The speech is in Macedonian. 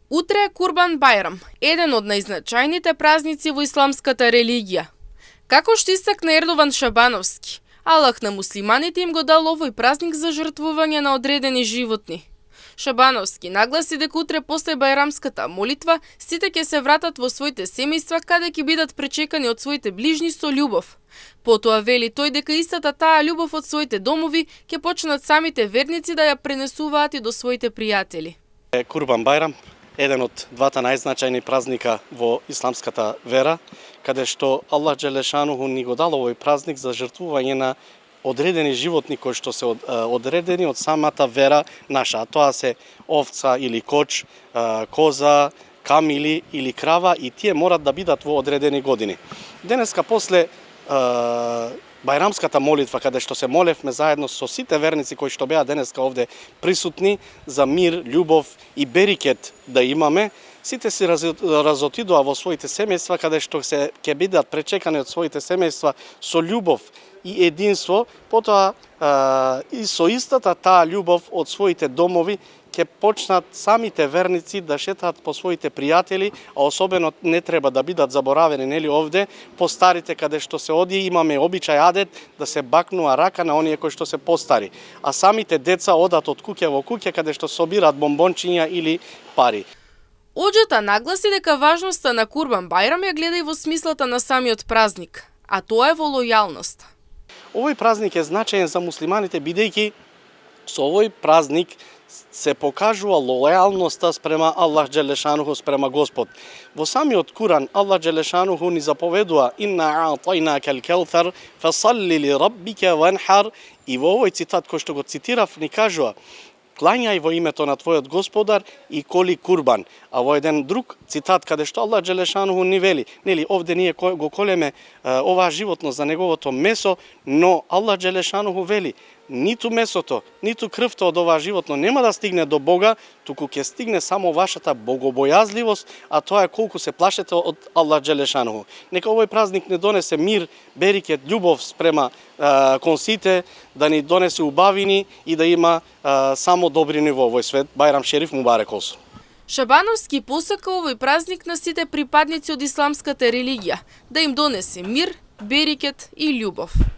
Утре е Курбан Бајрам, еден од најзначајните празници во исламската религија. Како што истакна Ердован Шабановски, Аллах на муслиманите им го дал овој празник за жртвување на одредени животни. Шабановски нагласи дека утре после бајрамската молитва сите ќе се вратат во своите семејства каде ќе бидат пречекани од своите ближни со љубов. Потоа вели тој дека истата таа љубов од своите домови ќе почнат самите верници да ја пренесуваат и до своите пријатели. Курбан Бајрам, еден од двата најзначајни празника во исламската вера, каде што Аллах Джелешануху ни го дал овој празник за жртвување на одредени животни кои што се одредени од самата вера наша, а тоа се овца или коч, коза, камили или крава, и тие морат да бидат во одредени години. Денеска после бајрамската молитва, каде што се молевме заедно со сите верници кои што беа денеска овде присутни за мир, љубов и берикет да имаме, сите се разотидоа во своите семејства, каде што ќе бидат пречекани од своите семејства со љубов и единство, потоа и со истата таа љубов од своите домови ќе почнат самите верници да шетаат по своите пријатели, а особено не треба да бидат заборавени, нели, овде постарите, каде што се оди имаме обичај адет да се бакнува рака на оние кои што се постари, а самите деца одат од куќе во куќе каде што собираат бомбончиња или пари. Оџата нагласи дека важноста на Курбан Бајрам ја гледа и во смислата на самиот празник, а тоа е во лојалност. Овој празник е значаен за муслиманите, бидејќи со овој празник се покажува лојалноста спрема Аллах Джелешануху, спрема Господ. Во самиот Куран Аллах Джелешануху ни заповедува: "Инна а'тајнака ал-каутар фасалли ли раббика ванхар", и во овој цитат кој што го цитирав ни кажува: "Клањај во името на твојот Господар и коли курбан." А во еден друг цитат каде што Аллах Джелешануху ни вели, нели, овде ние го колеме оваа животно за неговото месо, но Аллах Джелешануху вели: ниту месото, ниту крвта од оваа животно нема да стигне до Бога, туку ќе стигне само вашата богобојазливост, а тоа е колку се плашете од Аллах Джелешануху. Нека овој празник не донесе мир, берикет, љубов спрема кон сите, да ни донесе убавини и да има само добрини во овој свет. Бајрам Шериф Мубарек олсун. Шабановски посака овој празник на сите припадници од исламската религија да им донесе мир, берикет и љубов.